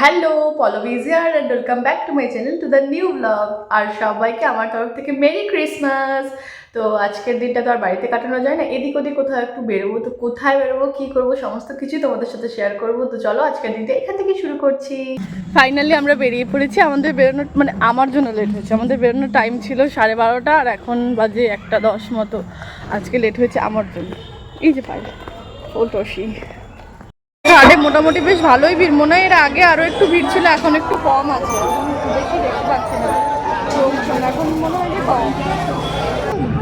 Hello, পলবিজ here and welcome back to my channel to the new blog. আর সবাইকে আমার তরফ থেকে মেরি ক্রিসমাস। তো আজকের দিনটা তো আর বাড়িতে কাটানো যায় না, এদিক ওদিক কোথাও একটু বেরোবো। তো কোথায় বেরোবো, কী করবো, সমস্ত কিছুই তোমাদের সাথে শেয়ার করবো। তো চলো আজকের দিনটা এখান থেকে শুরু করছি। ফাইনালি আমরা বেরিয়ে পড়েছি। আমাদের বেরোনোর আমার জন্য লেট হয়েছে। আমাদের বেরোনোর টাইম ছিল 12:30, আর এখন বাজে 1:10 মতো। আজকে লেট হয়েছে আমার জন্য। এই যে পাই ওটসি ঘাটে মোটামুটি বেশ ভালোই ভিড়। মনে হয় এর আগে আরও একটু ভিড় ছিল, এখন একটু কম আছে। বেশি দেখতে পাচ্ছি না লোকজন, এখন মনে হয় যে কম।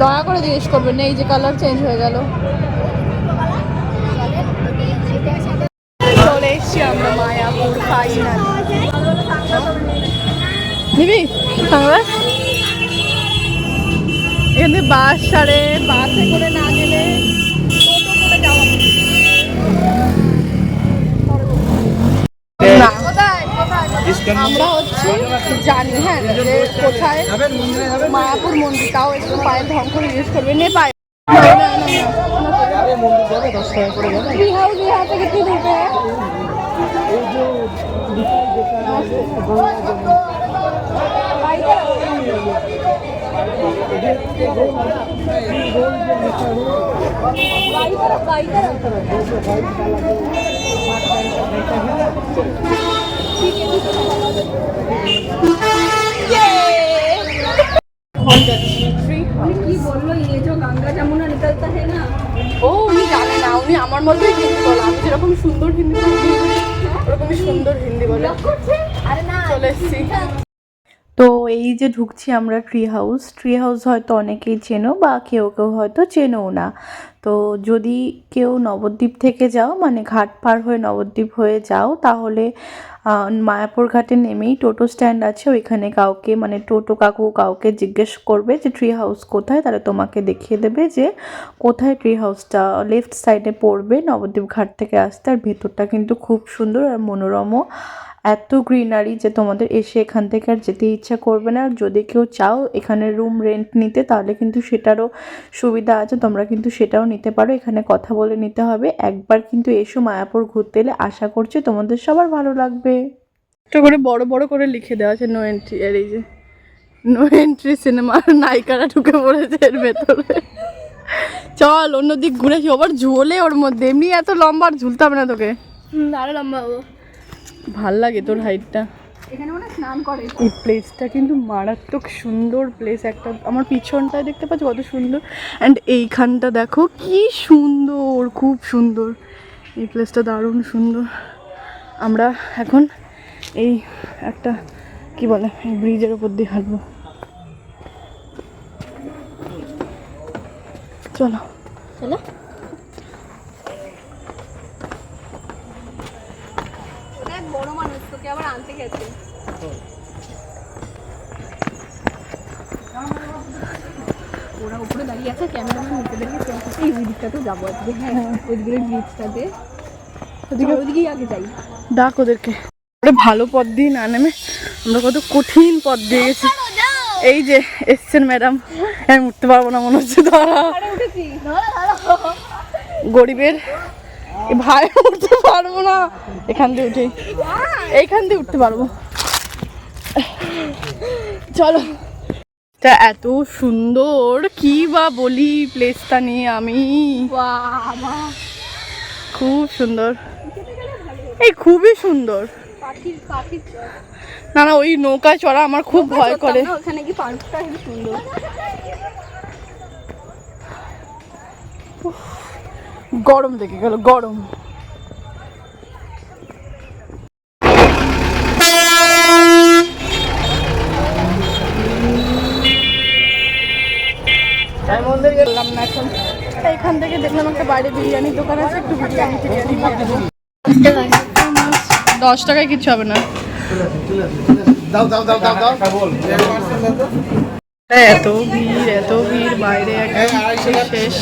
দয়া করে জিজ্ঞেস করবেন না, এই যে কালার চেঞ্জ হয়ে গেল। চলে এসছি আমরা মায়াপুর ফাইনাল। নিবি সাংবাস? এখানে বাস ছাড়ে, বাসে করে না গেলে টোটো করে যাওয়া না। আমরা হচ্ছে জানি হ্যাঁ যে কোথায় মায়াপুর মন্দির, তাও একটু পায়ের ঢং করে জিজ্ঞেস করবে নে পায়ে। থেকে কি ঢুকে ও উনি জানে না, উনি আমার মতোই হিন্দি বলে। আমি যেরকম সুন্দর হিন্দি বলি ওরকমই সুন্দর হিন্দি বলে। চলে এসছি। তো এই যে ঢুকছি আমরা ট্রি হাউস হয়তো অনেকেই চেনো বা কেউ কেউ হয়তো চেনোও না। তো যদি কেউ নবদ্বীপ থেকে যাও, মানে ঘাট পার হয়ে নবদ্বীপ হয়ে যাও, তাহলে মায়াপুর ঘাটে নেমেই টোটো স্ট্যান্ড আছে, ওইখানে কাউকে মানে টোটো কাকু কাউকে জিজ্ঞেস করবে যে ট্রি হাউস কোথায়, তাহলে তোমাকে দেখিয়ে দেবে যে কোথায় ট্রি হাউসটা। লেফট সাইডে পড়বে নবদ্বীপ ঘাট থেকে আসতে। আর ভেতরটা কিন্তু খুব সুন্দর আর মনোরমও, এত গ্রিনারি যে তোমাদের এসে এখান থেকে আর যেতে ইচ্ছা করবে না। আর যদি কেউ চাও এখানে রুম রেন্ট নিতে, তাহলে কিন্তু সেটারও সুবিধা আছে, তোমরা কিন্তু সেটাও নিতে পারো। এখানে কথা বলে নিতে হবে। একবার কিন্তু এসো মায়াপুর ঘুরতে এলে, আশা করছি তোমাদের সবার ভালো লাগবে। একটা করে বড় বড় করে লিখে দেওয়া আছে নো এন্ট্রি। আর এই যে নো এন্ট্রি সিনেমার নায়িকারা ঢুকে পড়েছে এর ভেতরে। চল অন্যদিক ঘুরেছি, আবার ঝোলে ওর মধ্যে। এমনি এত লম্বা আর ঝুলতে হবে না তোকে, আরো লম্বা হবো। ভাল লাগে তোর হাইটটা। এখানে মানে স্নান করে। এই প্লেসটা কিন্তু মারাত্মক সুন্দর প্লেস একটা। আমার পিছনটায় দেখতে পাচ্ছ কত সুন্দর, অ্যান্ড এইখানটা দেখো কি সুন্দর, খুব সুন্দর। এই প্লেসটা দারুণ সুন্দর। আমরা এখন এই একটা কি বলে এই ব্রিজের ওপর দিয়ে হাঁটবো। চলো চলো। বড় মানুষ, তোকে আবার আনতে গেছে। ওরা উপরে দাঁড়িয়ে আছে, ক্যামেরাম্যান নিচে দাঁড়িয়ে আছে। এই দিকটাতে যাবো আজকে। হ্যাঁ ওইদিকে ব্রিজটাতে, ওইদিকেই আগে যাই। ডাক ওদেরকে। ভালো পথ দিয়ে না নেমে আমরা কত কঠিন পথ দিয়ে গেছি। এই যে এসছেন ম্যাডাম, আমি উঠতে পারবো না মনে হচ্ছে। ধরা গরিবের ভাই, উঠতে পারবো না। এখান দিয়ে উঠে, এইখান দিয়ে উঠতে পারবো। চলো। তা এত সুন্দর, কি বা বলি প্লেসটা নিয়ে আমি। খুব সুন্দর, এই খুবই সুন্দর। না না, ওই নৌকায় চড়া আমার খুব ভয় করে। ওখানে কি পার্কটা সুন্দর। গরম দেখে গেল, গরম। বললাম না এখন। এইখান থেকে দেখলাম একটা বাইরে বিরিয়ানির দোকান আছে, একটু বিরিয়ানি টিরিয়ানি খেয়ে দেবো। 10 টাকায় কিচ্ছু হবে না। এত ভিড় বাইরে একদম শেষ।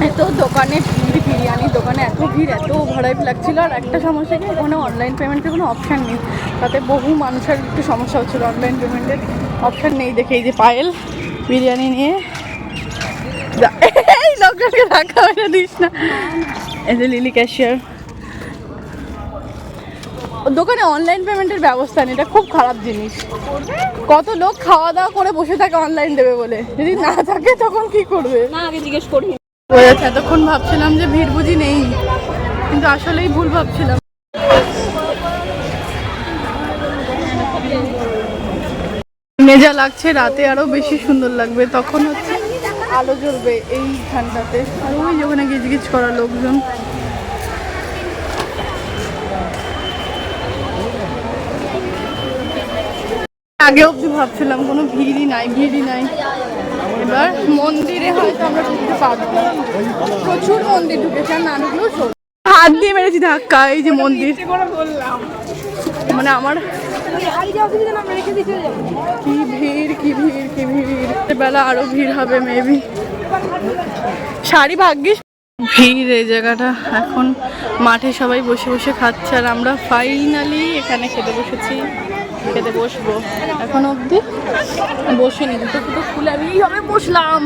এত দোকানে ভিড়, বিরিয়ানির দোকানে এত ভিড়, এত ভরাইট লাগছিল। আর একটা সমস্যা কি, ওখানে অনলাইন পেমেন্টের কোনো অপশান নেই। তাতে বহু মানুষের একটু সমস্যা হচ্ছিলো, অনলাইন পেমেন্টের অপশান নেই দেখে। এই যে পায়েল বিরিয়ানি নিয়ে, এই লোকজনকে ধাক্কা মেরে দিস না। এই যে লিলি ক্যাশিয়ার দোকানে অনলাইন পেমেন্টের ব্যবস্থা নেই, এটা খুব খারাপ জিনিস। কত লোক খাওয়া দাওয়া করে বসে থাকে অনলাইন দেবে বলে, যদি না থাকে তখন কি করবে? না আগে জিজ্ঞেস করি। এতক্ষণ ভাবছিলাম যে ভিড় বুঝি নেই, কিন্তু আসলেই ভুল ভাবছিলাম। মেজা লাগছে, রাতে আরো বেশি সুন্দর লাগবে, তখন হচ্ছে আলো জ্বলবে এইখানটাতে। আর ওই ওখানে গিজগিজ করা লোকজন। আগে অব্দি ভাবছিলাম কোনো ভিড়ই নাই, ভিড়ই নাই। এবার মন্দিরে হয়তো আমরা ঢুকতে পারবো, প্রচুর মন্দির ঢুকেছে, আর না ঢুকলেও চল। হাত দিয়ে মেরেছি ধাক্কা, এই যে মন্দির। মানে আমার কি ভিড়, কি ভিড়, কি ভিড়। বেলা আরো ভিড় হবে মেবি। শাড়ি ভাগ্যিস ভিড় এই জায়গাটা। এখন মাঠে সবাই বসে বসে খাচ্ছে, আর আমরা ফাইনালি এখানে খেতে বসেছি, খেতে বসবো। এখন অবধি বসিনি, দুটো ফুটো খুলে আমি এইভাবে বসলাম।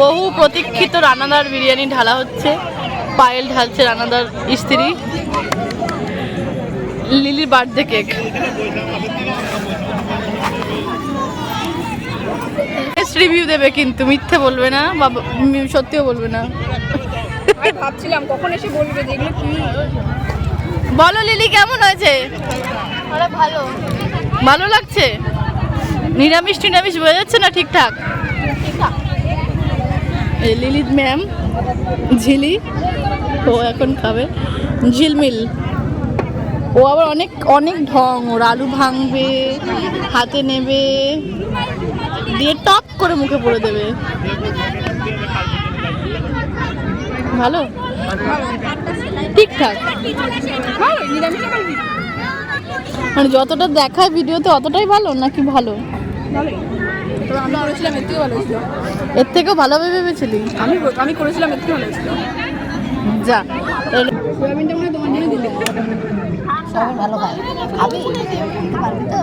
বহু প্রতীক্ষিত রানাদার বিরিয়ানি ঢালা হচ্ছে। পায়েল ঢালছে রানাদার স্ত্রী। লিলির বার্থডে কেক। রিভিউ দেবে কিন্তু মিথ্যে বলবে না, বা সত্যিও বলবে না। ভাবছিলাম কখন এসে বলবে যে এগুলো কি। বলো লিলি কেমন হয়েছে? ভালো ভালো লাগছে? নিরামিষ টিরামিষ বোঝা যাচ্ছে না ঠিকঠাক? লিলি ম্যাম ঝিলি, ও এখন খাবে ঝিলমিল। ও আবার অনেক অনেক ঢং, ওর আলু ভাঙবে, হাতে নেবে, দিয়ে টপ করে মুখে পড়ে দেবে। ভালো ঠিকঠাক, মানে যতটা দেখায় ভিডিওতে অতটাই ভালো নাকি? ভালো, আমি করেছিলাম এর থেকেও ভালো ছিল। এর থেকেও ভালো ভেবেছিলি? আমি করেছিলাম এর থেকে ভালো ছিল। যা সোয়াবিনটা মনে হয় তোমার জন্য দিলে। সবাই ভালো খায়, খাবি খেতে পারবি তো?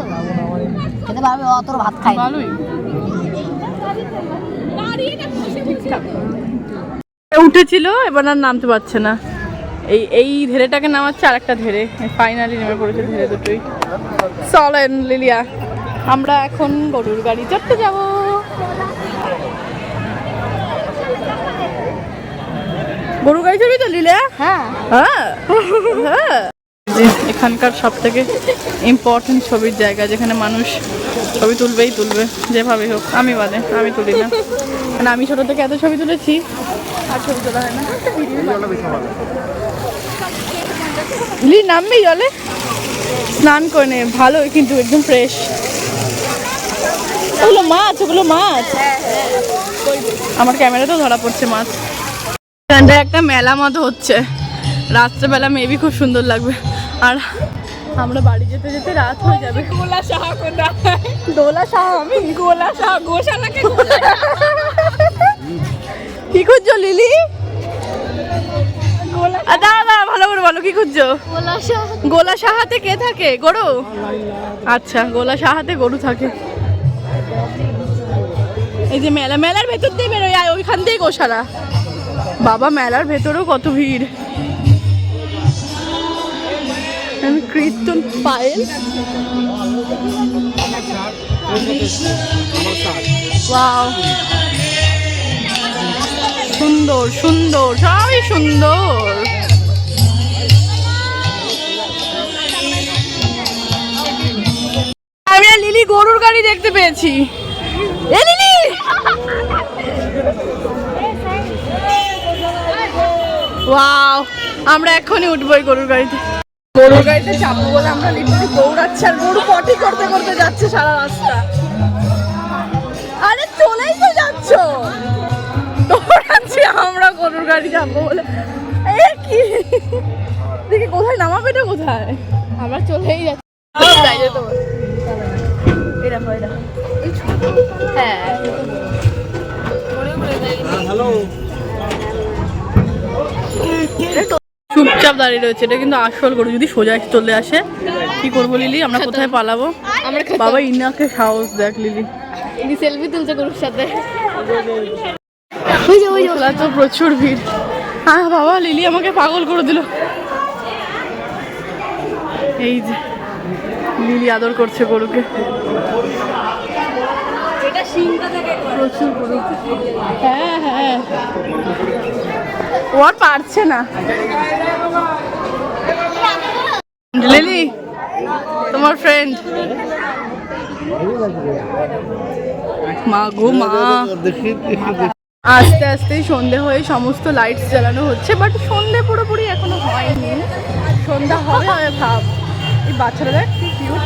খেতে পারবি, অত ভাত খাই। ভালোই উঠেছিল, এবার আর নামতে পারছে না। এই ধেরেটাকে নামাচ্ছে, আর একটা ধেরে ফাইনালি নেমে পড়েছে ধেরে দুটোই। চলেন লিলিয়া, আমরা এখন গরুর গাড়ি চড়তে যাব। গরুর গাড়ি চড়বি তো লিলিয়া? হ্যাঁ হ্যাঁ হ্যাঁ। এখানকার সব থেকে ইম্পর্টেন্ট ছবির জায়গা, যেখানে মানুষ ছবি তুলবেই তুলবে, যেভাবে হোক। আমি বাদে, আমি তুলি না, কারণ আমি ছোটো থেকে এত ছবি তুলেছি, আর ছবি তোলা হয় না। লি নামবি জলে, স্নান করে নে, ভালো কিন্তু একদম ফ্রেশ। ওগুলো মাছ, ওগুলো মাছ। আমার ক্যামেরাতেও ধরা পড়ছে মাছ। এখানটায় একটা মেলা মতো হচ্ছে, রাত্রেবেলা মেবি খুব সুন্দর লাগবে। আর আমরা বাড়ি যেতে যেতে রাত হয়ে যাবে। গোলা শাহ কোথায়? দোলা শাহ? আমি গোলা শাহ গোশালাকে কি খুঁজছো লিলি? দাদা ভালো করে বলো, কি খুঁজছো? গোলা সাহাতে কে থাকে? গরু? আচ্ছা, গোলা সাহাতে গরু থাকে। এই যে মেলা, মেলার ভেতর দিয়ে বেরোয়, ওইখান দিয়ে গোশালা। বাবা মেলার ভেতরেও কত ভিড়। আমি কীর্তন পায়েল। ওয়াও, সুন্দর সুন্দর, সবই সুন্দর। আমি আর লিলি গরুর গাড়ি দেখতে পেয়েছি। এ লিলি, ওয়াও, আমরা এখনই উঠবো এই গরুর গাড়িতে। গরুর গাড়িতে চাপবো বলে আমরা লিটারালি দৌড়াচ্ছি, আর গরু পটি করতে করতে যাচ্ছে সারা রাস্তা। আরে চলেই তো যাচ্ছ, দৌড়াচ্ছি আমরা গরুর গাড়ি যাবো বলে। এ কি দেখি, কোথায় নামাবে এটা? কোথায়? আমরা চলেই যাচ্ছি। হ্যাঁ চুপচাপ দাঁড়িয়ে রয়েছে। এটা কিন্তু আসল গরু, যদি সোজা চলে আসে কি করবো লিলি? আমরা কোথায় পালাবো? বাবা ইনাকে সাহস দেখ লিলি, সেলফি তুলছে গরুর সাথে। তো প্রচুর ভিড়। হ্যাঁ বাবা, লিলি আমাকে পাগল করে দিল। এই যে লিলি আদর করছে গরুকে। প্রচুর গরু। হ্যাঁ হ্যাঁ, ও আর পারছে না। লিলি তোমার ফ্রেন্ড। মা গো মা, আস্তে আস্তে সন্ধে হয়ে সমস্ত লাইটস জ্বালানো হচ্ছে, বাট সন্ধে পুরোপুরি এখনো হয়নি। সন্ধ্যা হবে হবে ভাব। এই বাচ্চারা দেখ কি কিউট।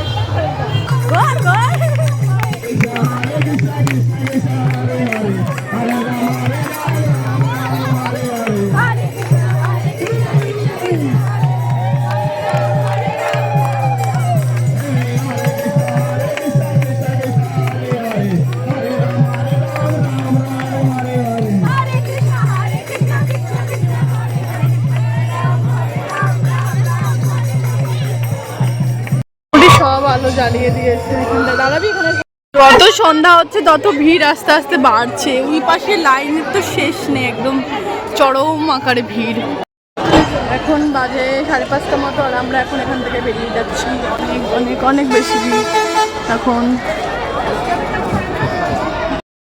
সব আলো জ্বালিয়ে দিয়েছে এখানটা। দাঁড়াবি এখানে। যত সন্ধ্যা হচ্ছে তত ভিড় আস্তে আস্তে বাড়ছে। ওই পাশে লাইনের তো শেষ নেই, একদম চরম আকারে ভিড়। এখন বাজে 5:30 মতো, আর আমরা এখন এখান থেকে বেরিয়ে যাচ্ছি। অনেক অনেক অনেক বেশি ভিড় এখন।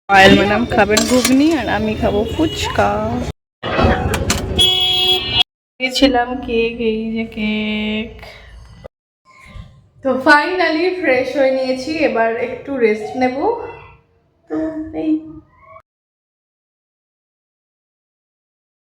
পায়েল ম্যাডাম খাবেন ঘুগনি, আর আমি খাবো ফুচকা। দিয়েছিলাম কেক, এই যে কেক। তো ফাইনালি ফ্রেশ হয়ে নিয়েছি, এবার একটু রেস্ট নেব। তো এই